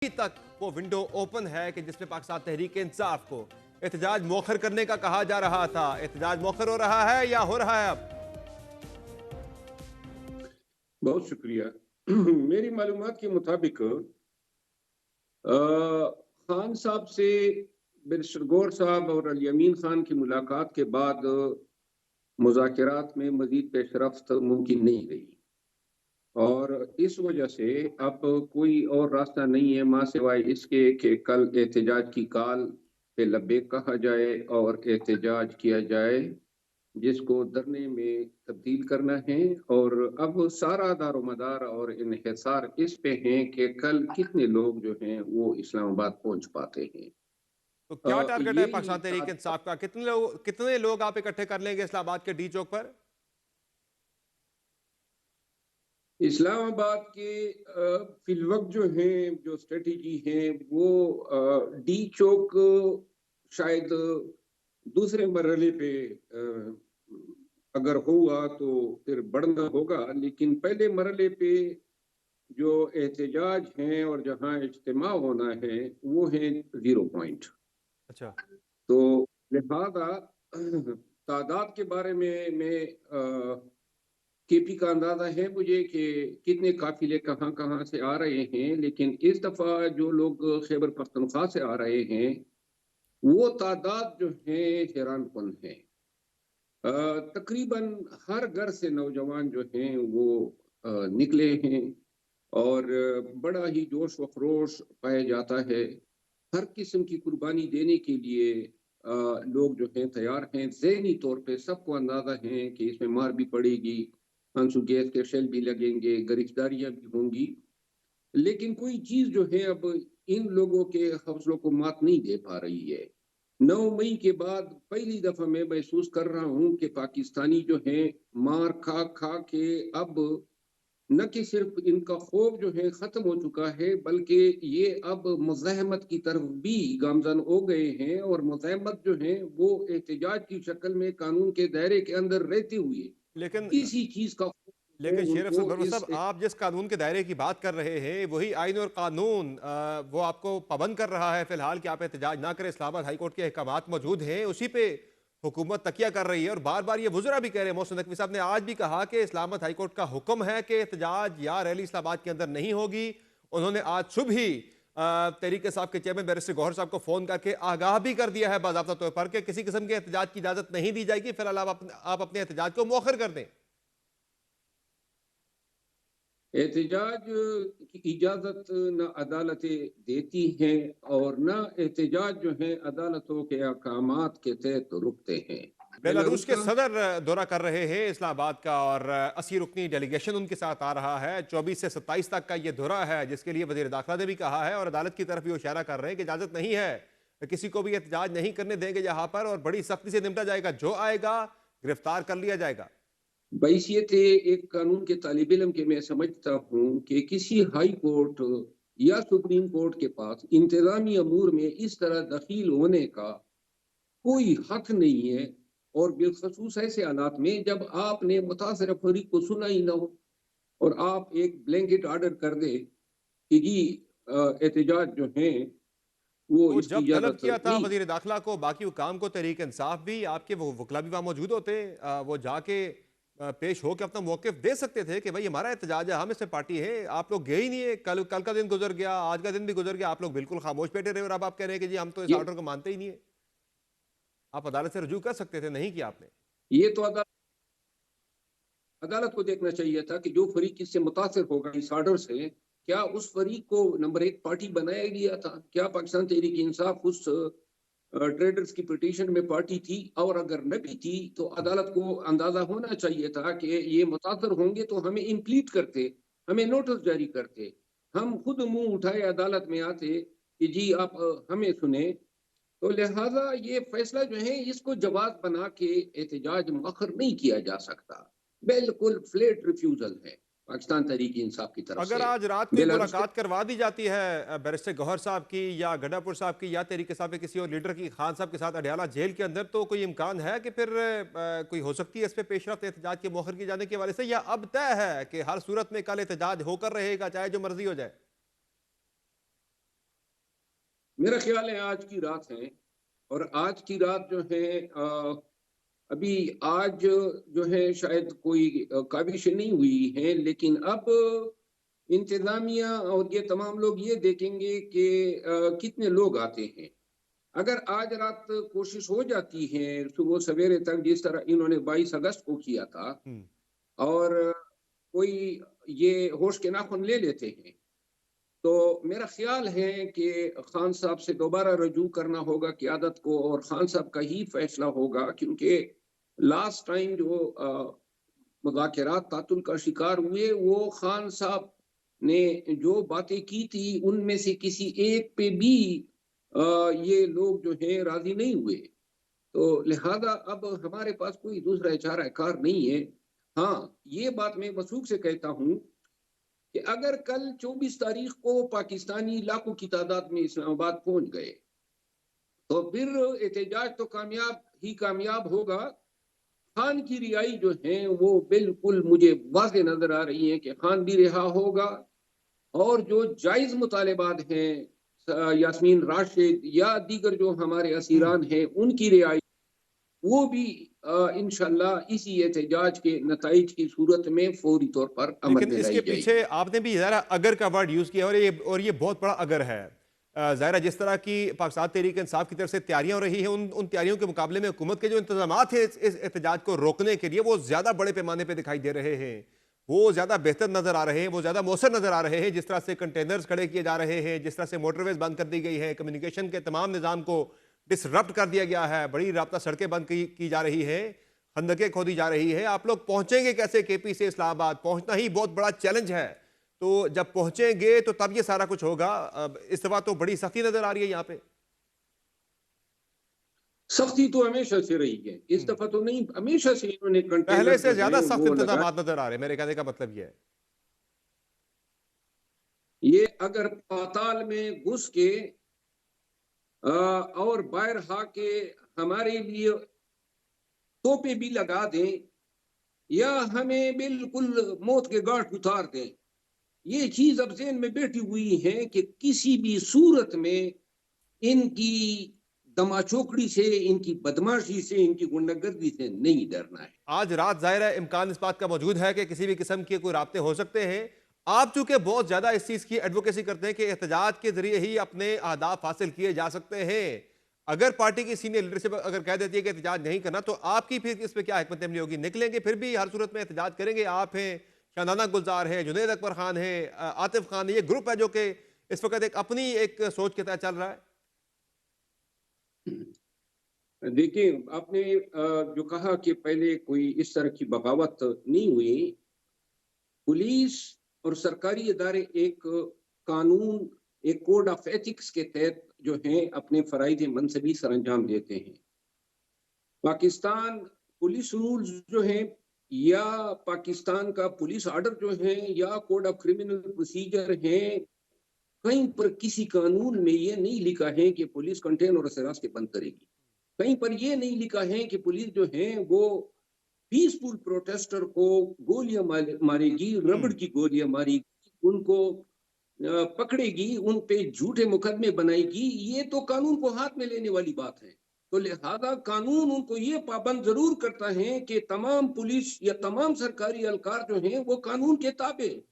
अभी तक वो विंडो ओपन है कि जिसमें पाकिस्तान तहरीक इंसाफ को एहतजाज मौखर करने का कहा जा रहा था। एहतजाज मौखर हो रहा है या हो रहा है अब? बहुत शुक्रिया। मेरी मालूमात के मुताबिक खान साहब से बैरिस्टर गौहर साहब और अली अमीन खान की मुलाकात के बाद मुज़ाकिरात में मजीद पेशरफ्त मुमकिन नहीं रही और इस वजह से अब कोई और रास्ता नहीं है मां सिवाय इसके कि कल एहतजाज की काल पे लब्बैक कहा जाए और एहतजाज किया जाए, जिसको धरने में तब्दील करना है। और अब सारा दारोमदार और इन्हिसार इस पे है कि कल कितने लोग जो हैं वो इस्लामाबाद पहुंच पाते हैं। तो क्या टारगेट है यही पाकिस्तान तहरीक इंसाफ का? कितने लोग आप इकट्ठे कर लेंगे इस्लामाबाद के डी चौक पर? इस्लामाबाद के फिलवक्त जो है, जो स्ट्रेटेजी है वो डी चौक शायद दूसरे मरहले पे अगर हुआ तो फिर बढ़ना होगा, लेकिन पहले मरहले पे जो एहतजाज हैं और जहां इज्तिमा होना है वो है 0 पॉइंट। अच्छा। तो लिहाजा तादाद के बारे में मैं केपी का अंदाजा है मुझे कि कितने काफिले कहाँ कहाँ से आ रहे हैं, लेकिन इस दफा जो लोग खैबर पख्तूनख्वा से आ रहे हैं वो तादाद जो है हैरान कुन है। तकरीबन हर घर से नौजवान जो हैं वो निकले हैं और बड़ा ही जोश व खरोश पाया जाता है। हर किस्म की कुर्बानी देने के लिए लोग जो हैं तैयार हैं। ज़हनी तौर पे सबको अंदाजा है कि इसमें मार भी पड़ेगी, आंसू गैस के शेल भी लगेंगे, गिरफ्तारियां भी होंगी, लेकिन कोई चीज जो है अब इन लोगों के हौसलों को मात नहीं दे पा रही है। 9 मई के बाद पहली दफा मैं महसूस कर रहा हूं कि पाकिस्तानी जो है मार खा खा के अब न कि सिर्फ इनका खौफ जो है खत्म हो चुका है, बल्कि ये अब मुज़ाहमत की तरफ भी गामजन हो गए हैं। और मुज़ाहमत जो है वो एहतजाज की शक्ल में कानून के दायरे के अंदर रहते हुए लेकिन इसी चीज का है लेकिन शेर अफजल उनको भरवर इस। साहब, आप जिस कानून के दायरे की बात कर रहे हैं वही आइन और कानून वो आपको पाबंद कर रहा है फिलहाल कि आप एहतजाज ना करें। इस्लामाबाद हाई कोर्ट के अहकामात मौजूद हैं, उसी पे हुकूमत तकिया कर रही है। और बार बार ये वुज़रा भी कह रहे हैं, मोहसिन नकवी साहब ने आज भी कहा कि इस्लामाबाद हाई कोर्ट का हुक्म है कि एहतजाज या रैली इस्लामाबाद के अंदर नहीं होगी। उन्होंने आज सुबह ही तहरीक इंसाफ के चेयरमैन बैरिस्टर गौहर साहब को फोन करके आगाह भी कर दिया है बाज़ाब्ता तौर पर कि किसी किस्म के एहतजाज की इजाजत नहीं दी जाएगी। फिलहाल आप अपने एहतजाज को मौखर कर दें। एहतजाज की इजाजत न अदालतें देती हैं और न एहतजाज जो है अदालतों के अहकामात के तहत रुकते हैं। बेलारूस बेलारूस के का सदर दौरा कर रहे हैं इस्लामाबाद का और 80 रुकनी डेलीगेशन उनके साथ आ रहा है। 24 से 27 तक का ये दौरा है, जिसके लिए वजीर दाखिला ने भी कहा है और अदालत की तरफ भी इशारा कर रहे हैं कि इजाजत नहीं है, किसी को भी एहतजाज नहीं करने देंगे यहाँ पर और बड़ी सख्ती से निपटा जाएगा। जो आएगा गिरफ्तार कर लिया जाएगा। बैसियत एक कानून के तालिब इल्म के मैं समझता हूँ कि किसी हाई कोर्ट या सुप्रीम कोर्ट के पास इंतजामी अमूर में इस तरह दखील होने का कोई हक नहीं है। और बिलखसूस ऐसे हालात में जब आपने मुतासर फरीक को सुना ही ना हो और आप एक ब्लैंकेट ऑर्डर कर दे कि जी एहतजाज जो है वो तो इसकी जब तलब इजाजत किया था नहीं। वजीर दाखिला को, बाकी हुकाम को, तहरीक इंसाफ भी, आपके वो वकला भी वहां मौजूद होते, वो जाके पेश होकर अपना मौक़िफ़ दे सकते थे कि भाई हमारा एहतजाज है, हम इससे पार्टी है। आप लोग गए ही नहीं है। कल कल का दिन गुजर गया, आज का दिन भी गुजर गया, आप लोग बिल्कुल खामोश बैठे रहे और अब आप कह रहे हैं कि जी हम तो इस ये ऑर्डर को मानते ही नहीं है। आप अदालत से रजू कर सकते थे, नहीं किया आपने। ये तो अदालत को देखना चाहिए था कि जो फरीक इससे मुतासर होगा इस ऑर्डर से, क्या उस फरीक को नंबर 1 पार्टी बनाया गया था? क्या पाकिस्तान तहरीक इंसाफ उस ट्रेडर्स की पिटीशन में पार्टी थी? और अगर न भी थी तो अदालत को अंदाजा होना चाहिए था कि ये मुतासर होंगे तो हमें इंप्लीट करते, हमें नोटिस जारी करते, हम खुद मुंह उठाए अदालत में आते कि जी आप हमें सुने। तो लिहाजा ये फैसला जो है इसको जवाब बना के एहतजाज मुअख्खर नहीं किया जा सकता। बिल्कुल फ्लैट रिफ्यूजल है पाकिस्तान तहरीक इंसाफ की तरफ अगर से। आज रात को ही बेलारूस के मुलाकात करवा दी जाती है बैरिस्टर गौहर साहब की या गड्ढापुर साहब की या तहरीक साहब के किसी और लीडर की खान साहब के साथ अडयाला जेल के अंदर, तो कोई इम्कान है कि फिर कोई हो सकती है इस पे पेशरफ्त एहतजाज के मौखर किए जाने के हवाले से, या अब तय है कि हर सूरत में कल एहतजाज होकर रहेगा चाहे जो मर्जी हो जाए? میرا خیال ہے آج کی رات ہے، اور آج کی رات جو ہے ابھی آج جو ہے شاید کوئی کاوشیں نہیں ہوئی ہیں، لیکن اب انتظامیہ اور یہ تمام لوگ یہ دیکھیں گے کہ کتنے لوگ آتے ہیں۔ اگر آج رات کوشش ہو جاتی ہے صبح سویرے تک، جس طرح انہوں نے 22 اگست کو کیا تھا، ہوں، اور کوئی یہ ہوش کے ناخن لے لیتے ہیں، تو میرا خیال ہے کہ خان صاحب سے دوبارہ رجوع کرنا ہوگا قیادت کو، اور خان صاحب کا ہی فیصلہ ہوگا، کیونکہ لاسٹ ٹائم جو مذاکرات تعطل کا شکار ہوئے، وہ خان صاحب نے جو باتیں کی تھی ان میں سے کسی ایک پہ بھی یہ لوگ جو ہیں راضی نہیں ہوئے، تو لہذا اب ہمارے پاس کوئی دوسرا چارہ کار نہیں ہے۔ ہاں، یہ بات میں وثوق سے کہتا ہوں کہ اگر کل 24 تاریخ کو پاکستانی لاکھوں کی تعداد میں اسلام آباد پہنچ گئے، تو پھر احتجاج تو کامیاب ہی کامیاب ہوگا۔ خان کی رہائی جو ہیں وہ بالکل مجھے واضح نظر آ رہی ہے کہ خان بھی رہا ہوگا، اور جو جائز مطالبات ہیں یاسمین راشد یا دیگر جو ہمارے ہوں۔ اسیران ہیں ان کی رہائی، وہ بھی انشاءاللہ اسی احتجاج کے نتائج کی صورت میں فوری طور پر عمل لیکن میں اس کے لائی جائے گی۔ پیچھے آپ نے بھی ظاہرہ اگر کا ورڈ یوز کیا، اور یہ بہت بڑا اگر ہے۔ ظاہرہ جس طرح کی پاکستان تحریک انصاف کی طرف سے تیاریاں ہو رہی ہیں، ان تیاریوں کے مقابلے میں حکومت کے جو انتظامات ہیں اس احتجاج کو روکنے کے لیے، وہ زیادہ بڑے پیمانے پہ دکھائی دے رہے ہیں، وہ زیادہ بہتر نظر آ رہے ہیں، وہ زیادہ مؤثر نظر آ رہے ہیں۔ جس طرح سے کنٹینرز کھڑے کیے جا رہے ہیں، جس طرح سے موٹر ویز بند کر دی گئی ہے، کمیونیکیشن کے تمام نظام کو ڈسرپٹ کر دیا گیا ہے، بڑی رابطہ سڑکیں بند کی جا رہی ہیں، خندقیں کھودی جا رہی ہے۔ آپ لوگ پہنچیں گے کیسے کے پی سے اسلام آباد؟ پہنچنا ہی بہت بڑا چیلنج ہے، تو جب پہنچیں گے تو تب یہ سارا کچھ ہوگا۔ اب اس دفعہ تو بڑی سختی نظر آ رہی ہے یہاں پہ۔ سختی تو ہمیشہ سے رہی ہے، اس ہم۔ دفعہ تو نہیں، ہمیشہ سے انہوں نے پہلے کنٹینر سے جو زیادہ ہیں سخت وہ لگا۔ انتظامات نظر آ رہے ہیں، میرے کہنے کا مطلب یہ ہے۔ یہ اگر پاتال میں گھس کے اور باہر ہا کے ہمارے لیے توپے بھی لگا دیں، یا ہمیں بالکل موت کے گھاٹ اتار دیں، یہ چیز اب ذہن میں بیٹھی ہوئی ہے کہ کسی بھی صورت میں ان کی دماچوکڑی سے، ان کی بدماشی سے، ان کی غنڈہ گردی سے نہیں ڈرنا ہے۔ آج رات ظاہر ہے امکان اس بات کا موجود ہے کہ کسی بھی قسم کے کوئی رابطے ہو سکتے ہیں۔ آپ چونکہ بہت زیادہ اس چیز کی ایڈوکیسی کرتے ہیں کہ احتجاج کے ذریعے ہی اپنے اہداف حاصل کیے جا سکتے ہیں، اگر پارٹی کی سینئر لیڈرشپ اگر کہہ دیتی ہے کہ احتجاج نہیں کرنا، تو آپ کی پھر اس پہ کیا حکمت عملی ہوگی؟ نکلیں گے پھر بھی ہر صورت میں احتجاج کریں گے؟ آپ ہیں، شاہنامہ گلزار ہیں، جنید اکبر خان ہیں، عاطف خان ہیں، یہ گروپ ہے جو کہ اس وقت اپنی ایک سوچ کے تحت چل رہا ہے۔ دیکھیں، آپ نے جو کہا کہ پہلے کوئی اس طرح کی بغاوت نہیں ہوئی، پولیس اور سرکاری ادارے ایک قانون، ایک کوڈ آف ایتھکس کے تحت جو ہیں اپنے فرائض منصبی سر انجام دیتے ہیں۔ پاکستان پولیس رولز جو ہیں، یا پاکستان کا پولیس آرڈر جو ہے، یا کوڈ آف کرمنل پروسیجر ہیں، کہیں پر کسی قانون میں یہ نہیں لکھا ہے کہ پولیس کنٹینر اور راستے بند کرے گی، کہیں پر یہ نہیں لکھا ہے کہ پولیس جو ہے وہ پیسفل پروٹیسٹر کو گولیاں مارے گی، ربڑ کی گولیاں مارے گی، ان کو پکڑے گی، ان پہ جھوٹے مقدمے بنائے گی۔ یہ تو قانون کو ہاتھ میں لینے والی بات ہے، تو لہذا قانون ان کو یہ پابند ضرور کرتا ہے کہ تمام پولیس یا تمام سرکاری اہلکار جو ہیں وہ قانون کے تابع